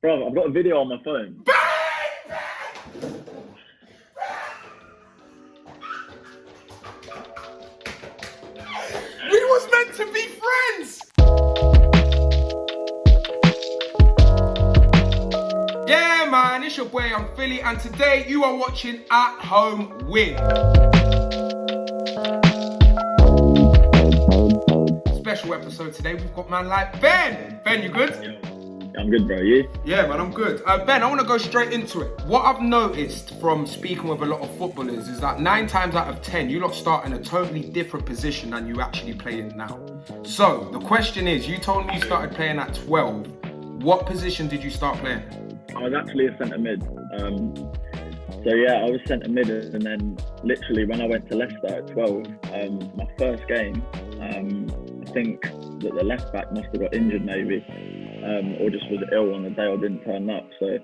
Bro, I've got a video on my phone. We was meant to be friends! Yeah, man, it's your boy, I'm Philly, and today you are watching At Home With. Special episode today, we've got man like Ben. Ben, you good? I'm good, bro. You? Yeah, man, I'm good. Ben, I want to go straight into it. What I've noticed from speaking with a lot of footballers is that 9 times out of 10, you lot start in a totally different position than you actually play in now. So, the question is, you told me you started playing at 12. What position did you start playing? I was actually a centre mid. So yeah, I was centre mid, and then literally when I went to Leicester at 12, my first game, I think that the left back must have got injured maybe, or just was ill on the day or didn't turn up. So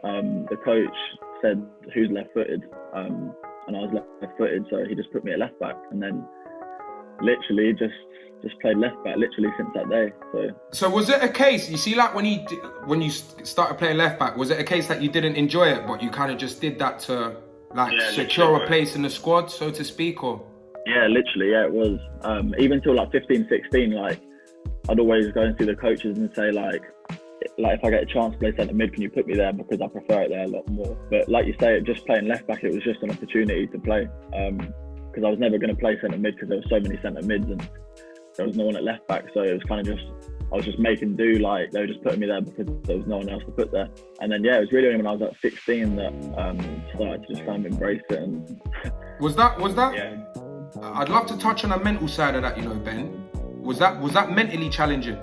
the coach said, "Who's left-footed?" And I was left-footed, so he just put me at left back, and then literally just played left back literally since that day. So was it a case, you see, like when you started playing left back, was it a case that you didn't enjoy it, but you kind of just did that to secure a place in the squad, so to speak, or? Yeah, literally, yeah, it was. Even till like 15, 16, like I'd always go and see the coaches and say like if I get a chance to play centre mid, can you put me there, because I prefer it there a lot more. But like you say, just playing left back, it was just an opportunity to play, because I was never going to play centre mid because there were so many centre mids and there was no one at left back. So it was kind of I was just making do, like they were just putting me there because there was no one else to put there. And then yeah, it was really only when I was at 16 that started to just kind of embrace it. And was that yeah. I'd love to touch on the mental side of that, you know, Ben. Was that mentally challenging?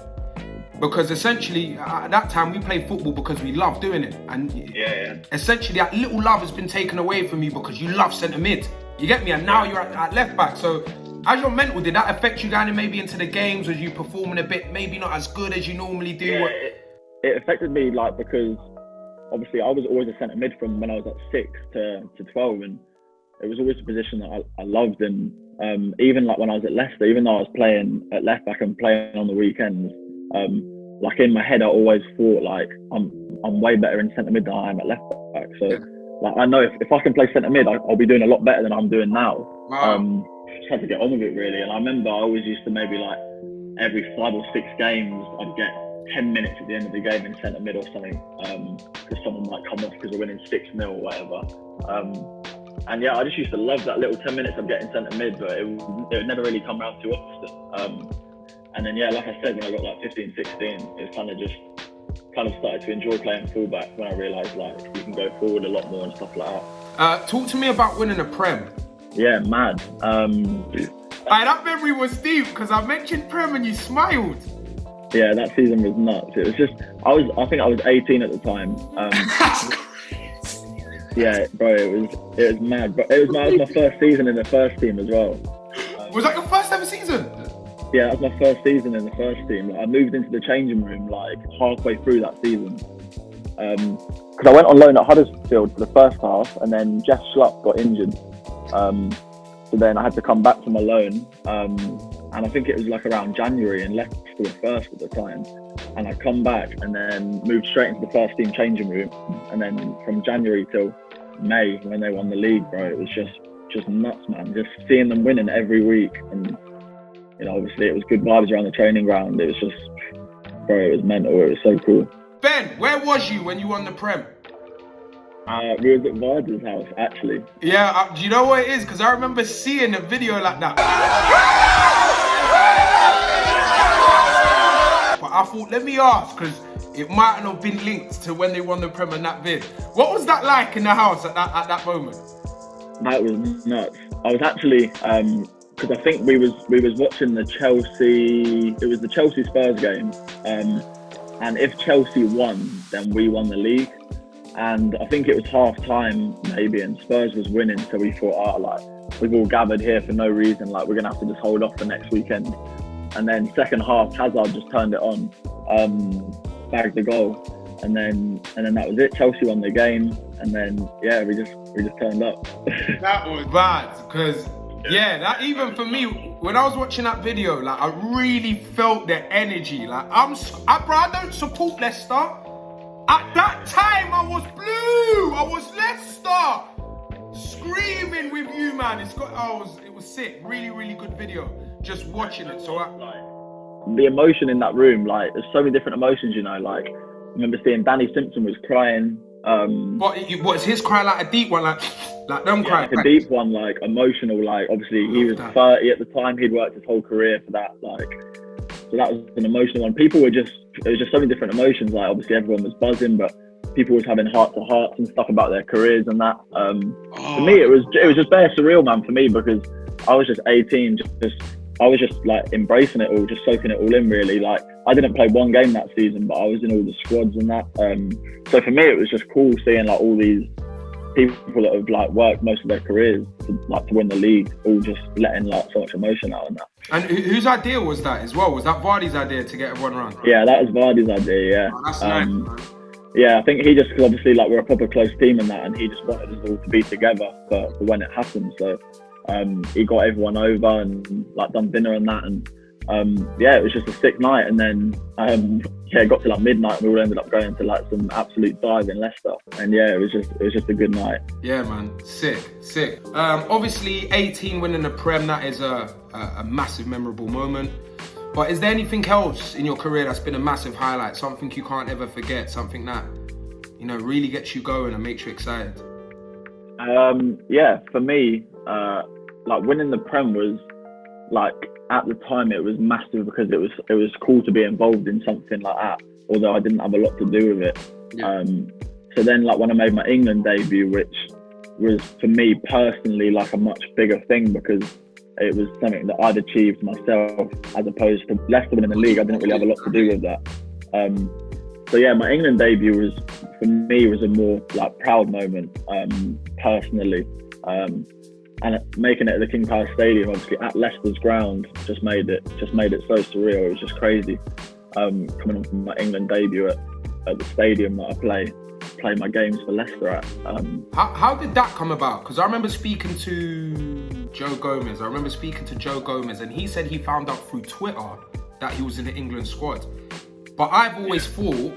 Because essentially at that time we played football because we loved doing it, and essentially that little love has been taken away from you because you love centre mid. You get me? And now you're at left back. So as your mental, did that affect you going maybe into the games? Was you performing a bit maybe not as good as you normally do? Yeah, it affected me, like, because obviously I was always a centre mid from when I was at 6 to 12, and it was always a position that I loved. And even like when I was at Leicester, even though I was playing at left back and playing on the weekends, like in my head I always thought like I'm way better in centre mid than I am at left back. So like I know if I can play centre mid, I'll be doing a lot better than I'm doing now. Wow. Just had to get on with it really. And I remember I always used to maybe like every 5 or 6 games I'd get 10 minutes at the end of the game in centre mid or something, because someone might come off because we're winning 6-0 or whatever. And yeah, I just used to love that little 10 minutes of getting centre mid, but it would never really come around too often. And then yeah, like I said, when I got like 15, 16, it kind of started to enjoy playing fullback when I realised like you can go forward a lot more and stuff like that. Talk to me about winning a Prem. Yeah, mad. That memory was deep because I mentioned Prem and you smiled. Yeah, that season was nuts. It was just, I think I was 18 at the time. Yeah, bro, it was mad. But it was my first season in the first team as well. Was that your first ever season? Yeah, that was my first season in the first team. Like, I moved into the changing room like halfway through that season. Because I went on loan at Huddersfield for the first half, and then Jeff Schlupp got injured. So then I had to come back to my loan. And I think it was like around January, and Leicester were first at the time. And I come back and then moved straight into the first team changing room. And then from January till May, when they won the league, bro, it was just nuts, man. Just seeing them winning every week, and you know, obviously it was good vibes around the training ground. It was just, bro, it was mental. It was so cool. Ben, where was you when you won the Prem? We was at Varda's house, actually. Yeah, do you know what it is? Because I remember seeing a video like that. But I thought, let me ask, because it might not have been linked to when they won the Prem and that vid. What was that like in the house at that moment? That was nuts. I was actually, because I think we was watching the Chelsea. It was the Chelsea Spurs game, and if Chelsea won, then we won the league. And I think it was half time maybe, and Spurs was winning, so we thought, like we've all gathered here for no reason. Like we're gonna have to just hold off for next weekend. And then second half, Hazard just turned it on, bagged the goal, and then that was it. Chelsea won the game, and then yeah, we just turned up. That was bad, because yeah, that even for me, when I was watching that video, like I really felt the energy. Like I don't support Leicester, At that time, I was blue. I was Leicester. Screaming with you, man. It was sick. Really, really good video. Just watching it. So the emotion in that room, like, there's so many different emotions, you know. Like, I remember seeing Danny Simpson was crying. What's his cry, like a deep one, like them crying? Like a deep one, like emotional. Like, obviously he was 30 at the time. He'd worked his whole career for that. Like, so that was an emotional one. It was just so many different emotions. Like, obviously everyone was buzzing, but people was having heart to hearts and stuff about their careers and that. For me, it was just very surreal, man. For me, because I was just 18, I was just like embracing it all, just soaking it all in, really. Like, I didn't play one game that season, but I was in all the squads and that. So for me, it was just cool seeing like all these people that have like worked most of their careers to win the league, all just letting like so much emotion out and that. And whose idea was that as well? Was that Vardy's idea to get everyone around? Yeah, that was Vardy's idea. Yeah. Oh, that's nice, man. Yeah, I think he just, cause obviously like we're a proper close team and that, and he just wanted us all to be together for when it happened. So he got everyone over and like done dinner and that, and yeah, it was just a sick night. And then it got to like midnight and we all ended up going to like some absolute dive in Leicester. And yeah, it was just a good night. Yeah, man, sick. Obviously 18 winning the Prem, that is a massive memorable moment. But is there anything else in your career that's been a massive highlight? Something you can't ever forget? Something that, you know, really gets you going and makes you excited? Yeah, for me, like winning the Prem was like, at the time it was massive because it was cool to be involved in something like that, although I didn't have a lot to do with it. Yeah. So then like when I made my England debut, which was for me personally like a much bigger thing because it was something that I'd achieved myself, as opposed to Leicester winning the league. I didn't really have a lot to do with that. So yeah, my England debut was, for me, was a more like proud moment, personally. And making it at the King Power Stadium, obviously at Leicester's ground, just made it so surreal. It was just crazy. Coming on from my England debut at the stadium that I play my games for Leicester at. How did that come about? Because I remember speaking to Joe Gomez. And he said he found out through Twitter that he was in the England squad. But I've always thought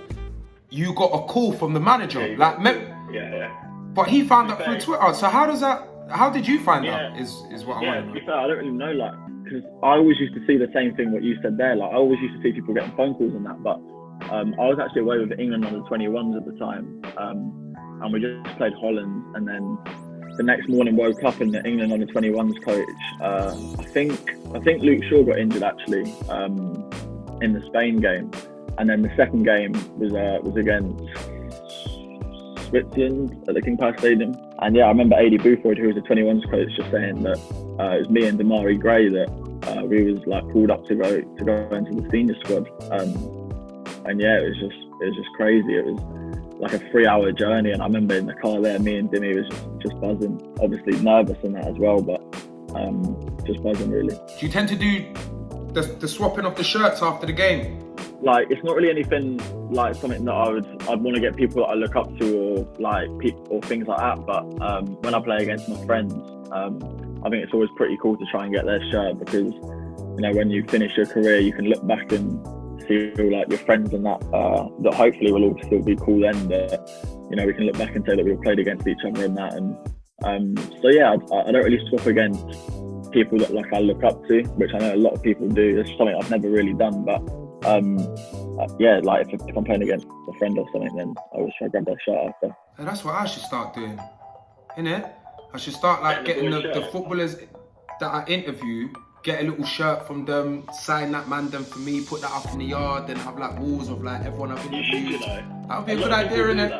you got a call from the manager. Yeah. But he found out through Twitter. So how did you find out? Is what I want to know. To be fair, I don't really know, like, because I always used to see the same thing what you said there. Like, I always used to see people getting phone calls and that, but I was actually away with England under 21s at the time, and we just played Holland, and then the next morning woke up and the England under 21s coach, I think Luke Shaw got injured actually in the Spain game, and then the second game was against Switzerland at the King Power Stadium. And yeah, I remember AD Buford, who was the 21s coach, just saying that it was me and Damari Gray that we was like called up to go into the senior squad. And yeah, it was just crazy. It was like a 3-hour journey, and I remember in the car there, me and Dimmy was just buzzing. Obviously nervous and that as well, but just buzzing really. Do you tend to do the swapping of the shirts after the game? Like, it's not really anything like something that I'd want to get people that I look up to or like or things like that. But when I play against my friends, I think it's always pretty cool to try and get their shirt, because you know, when you finish your career, you can look back and see like your friends and that hopefully will all still be cool then. But you know, we can look back and say that we all played against each other and that. And so yeah, I don't really swap against people that like I look up to, which I know a lot of people do. It's something I've never really done, but yeah, like if I'm playing against a friend or something, then I always try to grab their shirt after. And that's what I should start doing, innit? I should start like getting the footballers that I interview, get a little shirt from them, sign that man them for me, put that up in the yard, then have like walls of like everyone I've interviewed. That would be a good idea, innit?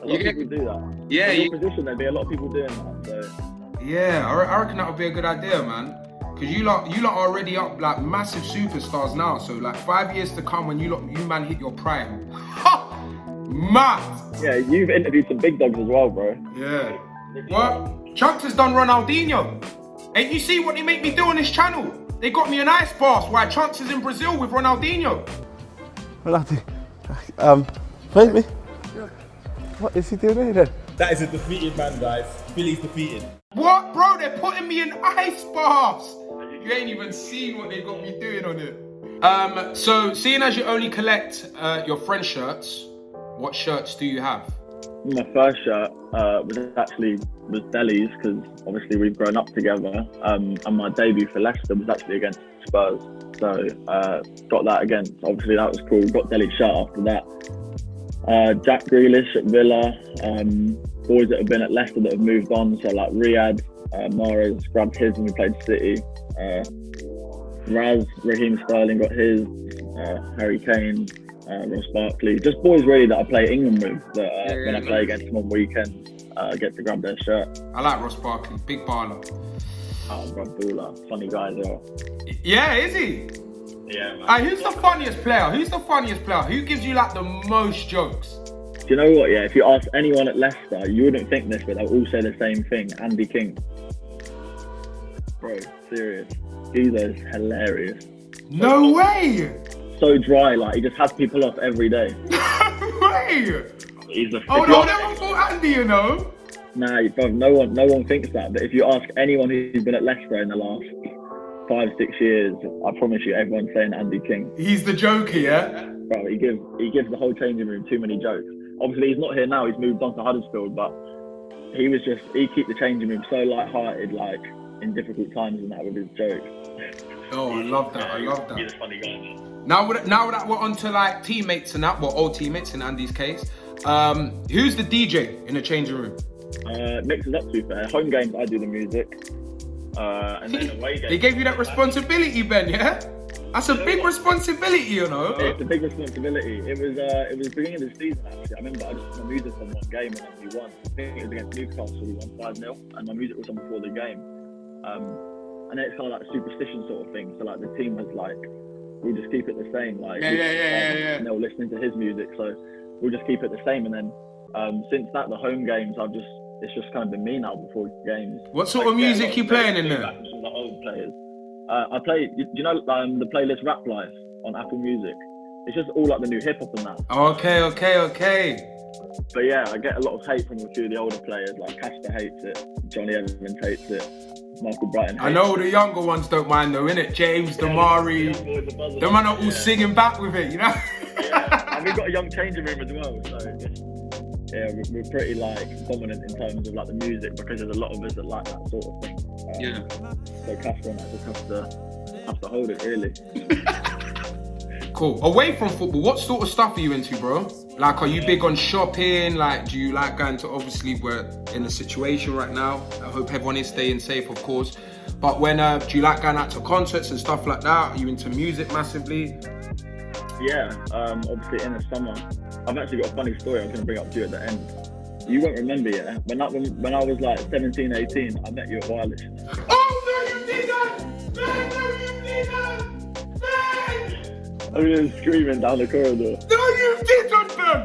A lot of people do that. Yeah, in your position, there'd be a lot of people doing that. So. Yeah, I reckon that would be a good idea, man. Because you lot are already up like massive superstars now. So like 5 years to come when you man hit your prime. Mad! Yeah, you've interviewed some big dogs as well, bro. Yeah. What? Chunks has done Ronaldinho. And you see what they make me do on this channel? They got me an ice bath while Chunks is in Brazil with Ronaldinho. Play me? Yeah. What is he doing here then? That is a defeated man, guys. Billy's defeated. What, bro? They're putting me in ice baths. You ain't even seen what they got me doing on it. So seeing as you only collect your friend shirts, What shirts do you have? My first shirt was Delhi's, because obviously we've grown up together. And my debut for Leicester was actually against Spurs. So got that against. Obviously that was cool. Got Delhi's shirt after that. Jack Grealish at Villa. Boys that have been at Leicester that have moved on. So like Riyadh, Mahrez grabbed his when we played City. Raheem Sterling got his. Harry Kane. Ross Barkley, just boys really that I play England with, that when I play against them on weekends, get to grab their shirt. I like Ross Barkley, big baller. Oh, bro, baller, funny guy as well. Yeah, is he? Yeah, man. Who's the funniest player? Who gives you like the most jokes? Do you know what, yeah, if you ask anyone at Leicester, you wouldn't think this, but they'll all say the same thing. Andy King. Bro, serious. He's hilarious. No way! So dry, like he just has people off every day. No way! He's a. Oh no, never thought Andy, you know. Nah, bro, no one thinks that. But if you ask anyone who's been at Leicester in the last 5-6 years, I promise you, everyone's saying Andy King. He's the joker, yeah. Bro, he gives the whole changing room too many jokes. Obviously, he's not here now. He's moved on to Huddersfield, but he keep the changing room so light-hearted, like in difficult times and that with his jokes. Oh, I love that. He's a funny guy, man. Now that we're onto like teammates and that, well, old teammates in Andy's case, who's the DJ in the changing room? Mixes up, to be fair. Home games, I do the music. And then away games. They gave you that responsibility, Ben, yeah? That's a big responsibility, you know? It's a big responsibility. It was the beginning of the season, actually. I remember I just put my music on one game and then we won. I think it was against Newcastle, we won 5-0, and my music was on before the game. And then it's kind of like a superstition sort of thing. So like the team was like, we'll just keep it the same. Like, yeah. And they were listening to his music, so we'll just keep it the same. And then since that, the home games, it's just kind of been me now before games. What sort of music you playing in there? From the old players. I play, you know, the playlist Rap Life on Apple Music. It's just all like the new hip hop and that. Okay. But yeah, I get a lot of hate from a few of the older players. Like Casper hates it, Johnny Evans hates it, Michael Brighton hates I know it. The younger ones don't mind though, innit? James, Damari, the man are all singing back with it, you know? Yeah, and we've got a young changing room as well, so yeah, we're pretty like dominant in terms of like the music, because there's a lot of us that like that sort of thing. So Casper and I just have to hold it, really. Cool. Away from football, what sort of stuff are you into, bro? Like, are you big on shopping? Like, do you like going to, obviously we're in a situation right now. I hope everyone is staying safe, of course. But when, do you like going out to concerts and stuff like that? Are you into music massively? Yeah, obviously in the summer. I've actually got a funny story I was going to bring up to you at the end. You won't remember, yeah? When I was like 17, 18, I met you at Wireless. Oh, no, you didn't! Man, no, you didn't! Man! I was just screaming down the corridor. No, you didn't, man!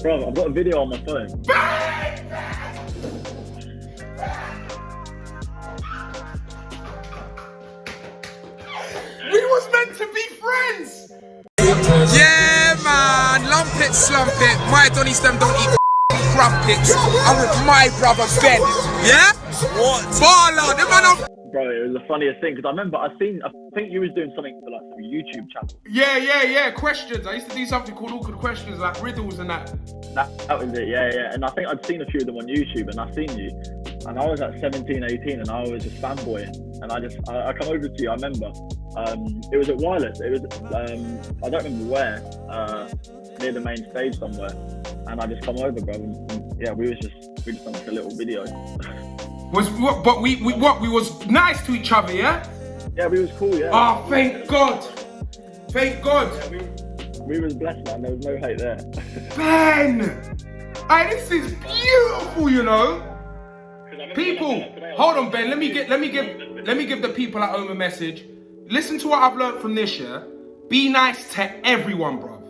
Bro, I've got a video on my phone. We was meant to be friends! Yeah, man, lump it, slump it. My Donny Stem don't eat crumpets. I'm with my brother Ben. Yeah? What? Baller, the man of. Bro, it was the funniest thing, because I remember I think you was doing something for like some YouTube channel. Yeah, questions. I used to do something called Awkward Questions, like riddles and that. That was it, yeah. And I think I'd seen a few of them on YouTube, and I seen you. And I was at 17, 18, and I was just fanboying. And I come over to you, I remember. It was at Wireless. It was, I don't remember where, near the main stage somewhere. And I just come over, bro. And yeah, we just done like a little video. But we was nice to each other, yeah? Yeah, we was cool, yeah. Oh, thank God. Thank God. Yeah, we was blessed, man. There was no hate there. Ben! Hey, this is beautiful, you know? People, hold on, Ben. Let me give the people at home a message. Listen to what I've learned from this year. Be nice to everyone, bro.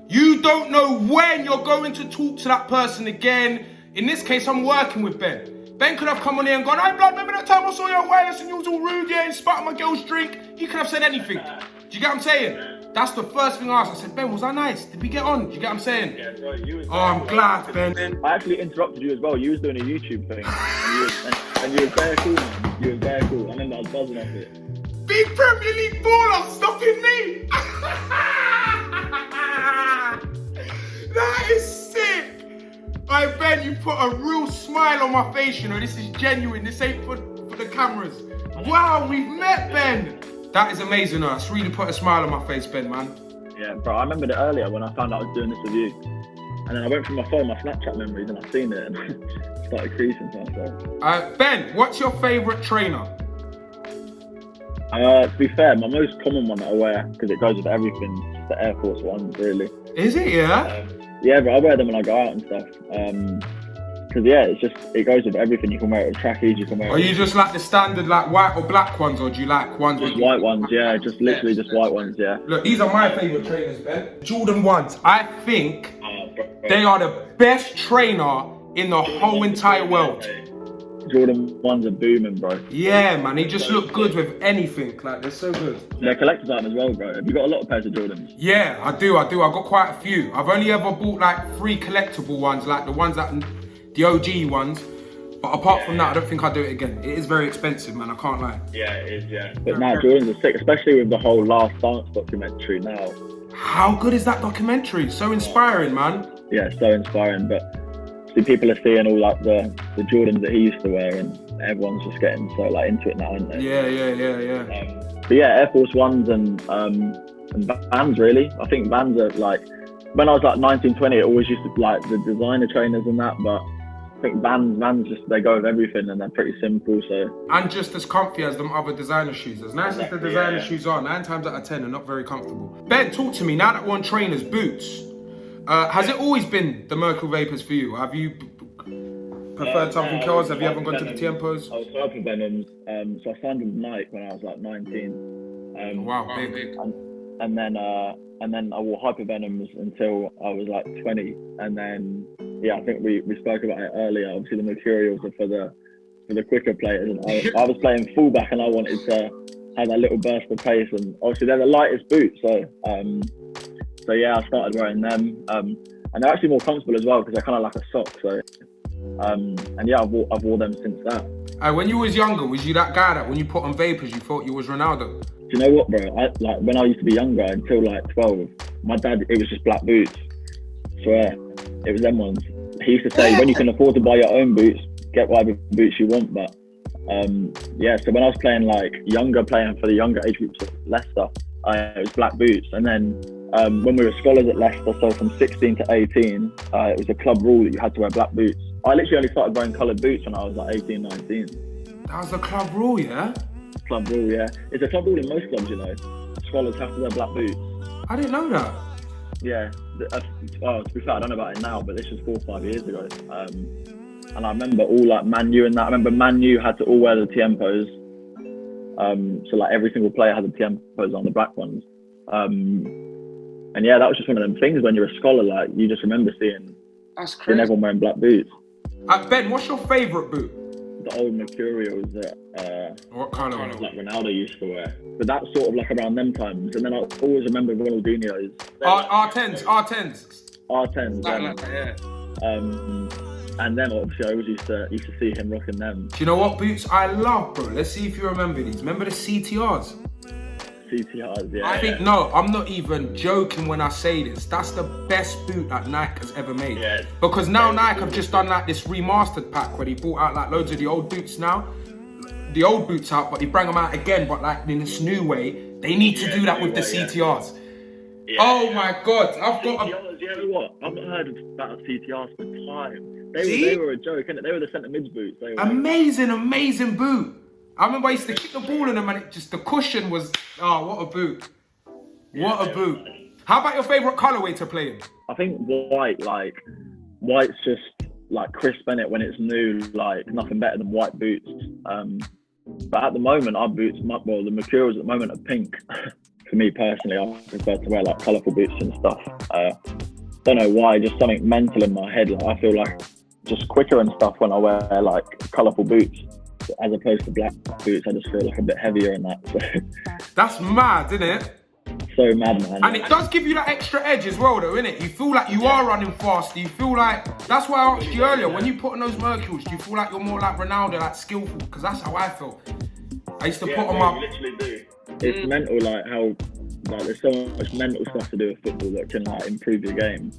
You don't know when you're going to talk to that person again. In this case, I'm working with Ben. Ben could have come on here and gone, hey, blood, remember that time I saw you on Wireless and you was all rude, yeah, and spat on my girl's drink? He could have said anything. Do you get what I'm saying? That's the first thing I asked. I said, Ben, was I nice? Did we get on? Do you get what I'm saying? Yeah, bro, you was. Oh, I'm glad, Ben. I actually interrupted you as well. You was doing a YouTube thing, and you was very cool, man. You was very cool. I remember I was buzzing off it. Big Premier League baller stopping me. That is Ben, you put a real smile on my face, you know. This is genuine. This ain't for the cameras. Wow, we've met, Ben. That is amazing, though. It's really put a smile on my face, Ben, man. Yeah, bro, I remembered it earlier when I found out I was doing this with you. And then I went through my phone, my Snapchat memories, and I seen it and started creasing to myself. Ben, what's your favourite trainer? To be fair, my most common one that I wear, because it goes with everything, is the Air Force Ones, really. Is it, yeah? Yeah, but I wear them when I go out and stuff. Because yeah, it goes with everything. You can wear it with trackies, you can wear it. Are you just like the standard like white or black ones, or do you like ones just white ones? Yeah, just literally just white ones. Yeah. Look, these are my favourite trainers, Ben. Jordan 1s. I think they are the best trainer in the whole entire world. Jordan 1s are booming, bro. Yeah, man, they just look good with anything. Like, they're so good. They're collector's item as well, bro. Have you got a lot of pairs of Jordans? Yeah, I do. I've got quite a few. I've only ever bought like 3 collectible ones, like the ones that, the OG ones. But apart from that, I don't think I'll do it again. It is very expensive, man. I can't lie. Yeah, it is, yeah. But now Jordans are sick, especially with the whole Last Dance documentary now. How good is that documentary? So inspiring, man. Yeah, so inspiring. But see, people are seeing all like the Jordans that he used to wear, and everyone's just getting so like into it now, aren't they? Yeah. But yeah, Air Force Ones and Vans, really. I think Vans are like, when I was like 19, 20, it always used to like the designer trainers and that, but I think Vans just, they go with everything and they're pretty simple, so. And just as comfy as them other designer shoes. As nice as the designer shoes are, 9 times out of 10 are not very comfortable. Ben, talk to me, now that we're on trainers, boots. Has it always been the Merkle Vapors for you? Have you preferred something else? Have you ever gone to the Tiempos? I was Hyper Venoms, so I signed with Nike when I was like 19. Wow, big. And then I wore Hyper Venoms until I was like 20, and then I think we spoke about it earlier. Obviously, the materials are for the quicker players, and I was playing fullback, and I wanted to have that little burst of pace, and obviously they're the lightest boots, so yeah, I started wearing them, and they're actually more comfortable as well because they're kind of like a sock. So, and yeah, I've wore them since that. When you was younger, was you that guy that when you put on vapors, you thought you was Ronaldo? Do you know what, bro? Like when I used to be younger, until like 12, my dad, it was just black boots. I swear, it was them ones. He used to say, when you can afford to buy your own boots, get whatever boots you want. But yeah, so when I was playing playing for the younger age groups at Leicester, it was black boots, and then. When we were scholars at Leicester, so from 16 to 18, it was a club rule that you had to wear black boots. I literally only started wearing coloured boots when I was like 18, 19. That was a club rule, yeah? Club rule, yeah. It's a club rule in most clubs, you know. Scholars have to wear black boots. I didn't know that. Yeah. To be fair, I don't know about it now, but this was 4 or 5 years ago. And I remember all like Man U and that. I remember Man U had to all wear the Tiempos. So like every single player had the Tiempos on, the black ones. And yeah, that was just one of them things when you're a scholar, like you just remember seeing everyone wearing black boots. Ben, what's your favourite boot? The old Mercurials that what colour? Like Ronaldo used to wear. But that's sort of like around them times. And then I always remember Ronaldinho's. R10s. R10s. Yeah. And then obviously I always used to see him rocking them. Do you know what boots I love, bro? Let's see if you remember these. Remember the CTRs? CTRs, yeah. I think, no, I'm not even joking when I say this. That's the best boot that Nike has ever made. Yeah. Because now Nike have just done like this remastered pack where they brought out like loads of the old boots now. The old boots out, but they bring them out again, but like in this new way. They need to do that with the CTRs. Yeah. Oh my God, I've got a... You know what? I've not heard about CTRs for time. They were a joke, innit? They were the centre mids boots. Amazing boot. I remember I used to kick the ball in them and the cushion was, what a boot. What a boot. How about your favourite colourway to play in? I think white's just like crisp, innit, when it's new, like nothing better than white boots. But at the moment, our boots, the materials at the moment are pink. For me personally, I prefer to wear like colourful boots and stuff. Don't know why, just something mental in my head. Like I feel like just quicker and stuff when I wear like colourful boots. As opposed to black boots, I just feel like a bit heavier in that. So. That's mad, isn't it? So mad, man. And it does give you that extra edge as well, though, innit? You feel like you are running fast. You feel like... That's why I asked you earlier, when you put on those Mercurials, do you feel like you're more like Ronaldo, like skillful? Because that's how I felt. I used to put on my... You literally do. It's mental, like how... Like there's so much mental stuff to do with football that can like improve your game.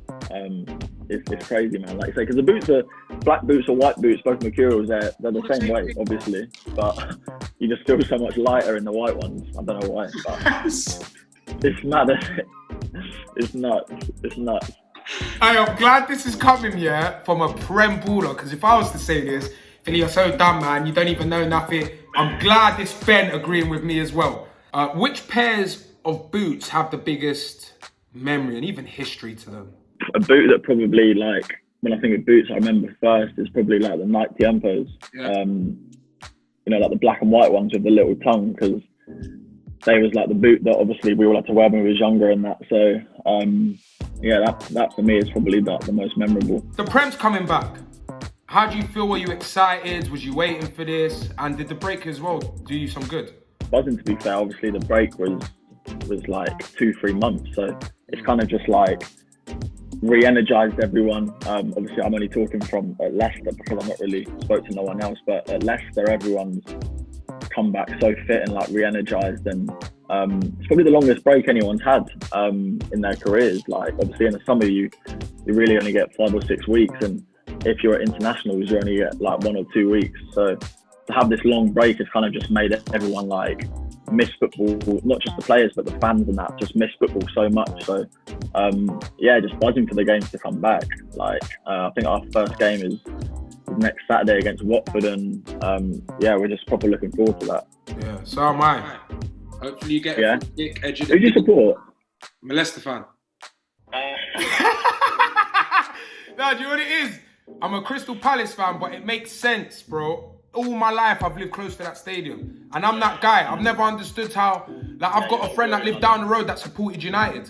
it's crazy, man. Like you say, because the boots are black boots or white boots, both Mercurials, they're the same weight, obviously, but you just feel so much lighter in the white ones. I don't know why, but it's mad. It's nuts. It's nuts. Hey, I'm glad this is coming, yeah, from a Prem baller, because if I was to say this, Philly, you're so dumb, man, you don't even know nothing. I'm glad it's Ben agreeing with me as well. Which pairs of boots have the biggest memory and even history to them? A boot that probably, like, when I think of boots, I remember first is probably like the Nike Tiempos. Yeah. You know, like the black and white ones with the little tongue, because they was like the boot that obviously we all had to wear when we was younger and that. So, yeah, that for me is probably the most memorable. The Prem's coming back. How do you feel? Were you excited? Was you waiting for this? And did the break as well do you some good? Buzzing, to be fair. Obviously, the break was like 2-3 months. So it's kind of just like re-energized everyone. Obviously, I'm only talking from Leicester because I'm not really spoke to no one else. But at Leicester, everyone's come back so fit and like re-energized, and it's probably the longest break anyone's had in their careers. Like obviously in the summer you really only get 5 or 6 weeks, and if you're at internationals you only get like 1 or 2 weeks. So to have this long break has kind of just made everyone like miss football, not just the players but the fans and that just miss football so much. So yeah, just buzzing for the games to come back. Like I think our first game is next Saturday against Watford, and yeah, we're just proper looking forward to that. Yeah, so am I. Hopefully you get Yeah. a thick edge of Who do you support? I'm a Leicester fan. No, do you know what it is? I'm a Crystal Palace fan, but it makes sense, bro. All my life I've lived close to that stadium, and I'm that guy. I've never understood how, like, I've got a friend that lived down the road that supported United.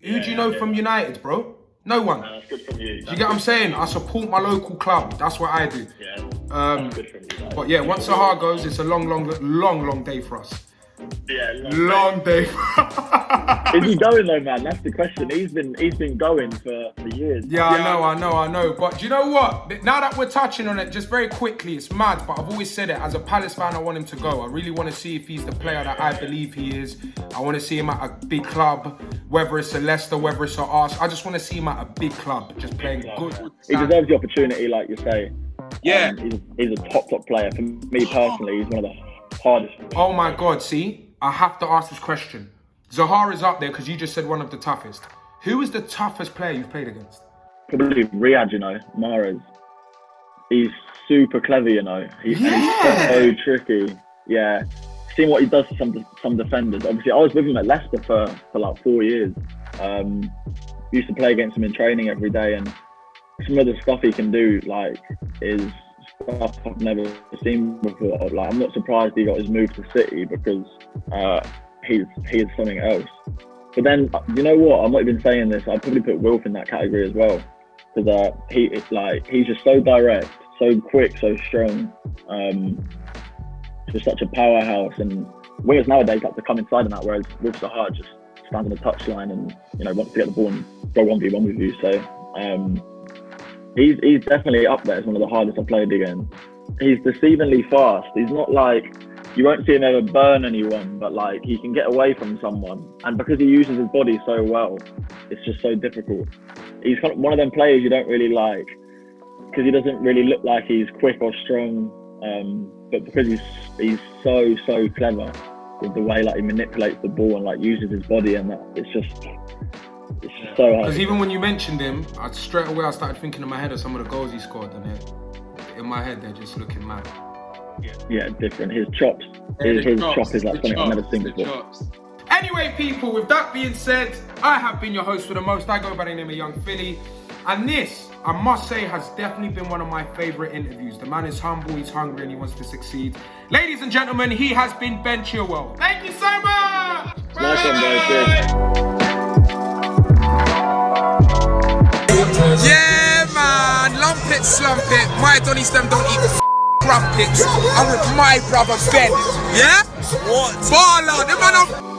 Who do you know from United, bro? No one. That's good from you. Do you get what I'm saying? I support my local club. That's what I do. Yeah. That's good from you. But yeah, once Sahar goes, it's a long day for us. Yeah, Long day. Is he going though, man? That's the question. He's been going for years. Yeah, I know. But do you know what? Now that we're touching on it, just very quickly, it's mad, but I've always said it. As a Palace fan, I want him to go. I really want to see if he's the player that I believe he is. I want to see him at a big club, whether it's a Leicester, whether it's a Arsenal. I just want to see him at a big club, just playing good. He deserves the opportunity, like you say. Yeah. He's a top player. For me personally, he's one of the hardest. Oh my God, see? I have to ask this question. Zahar is up there because you just said one of the toughest. Who is the toughest player you've played against? Probably Riyadh, you know, Mahrez. He's super clever, you know. He's so tricky. Yeah. Seen what he does to some defenders. Obviously, I was with him at Leicester for like 4 years. Used to play against him in training every day, and some of the stuff he can do, like, is stuff I've never seen before. Like, I'm not surprised he got his move to City because he is something else. But then, you know what? I'm not even saying this. I'd probably put Wilf in that category as well, because he's just so direct, so quick, so strong. Just such a powerhouse. And wingers nowadays like to come inside and that, whereas Wilf Sahar just stands on the touchline and, you know, wants to get the ball and go 1v1 with you. So he's definitely up there as one of the hardest I've played against. He's deceivingly fast. He's not like, you won't see him ever burn anyone, but like he can get away from someone. And because he uses his body so well, it's just so difficult. He's kind of one of them players you don't really like because he doesn't really look like he's quick or strong. But because he's so clever with the way like he manipulates the ball and like uses his body, and that it's just so hard. Because even when you mentioned him, straight away I started thinking in my head of some of the goals he scored, and in my head they're just looking mad. Yeah, different. His chops, his chop is like something I've never seen before. Anyway, people, with that being said, I have been your host for the most. I go by the name of Young Philly, and this, I must say, has definitely been one of my favourite interviews. The man is humble, he's hungry, and he wants to succeed. Ladies and gentlemen, he has been Ben Chilwell. Thank you so much. Nice one, guys. Yeah, man, lump it, slump it. My Donny Stem don't eat the crumpets. I'm with my brother Ben. Yeah? What? Baller, the man of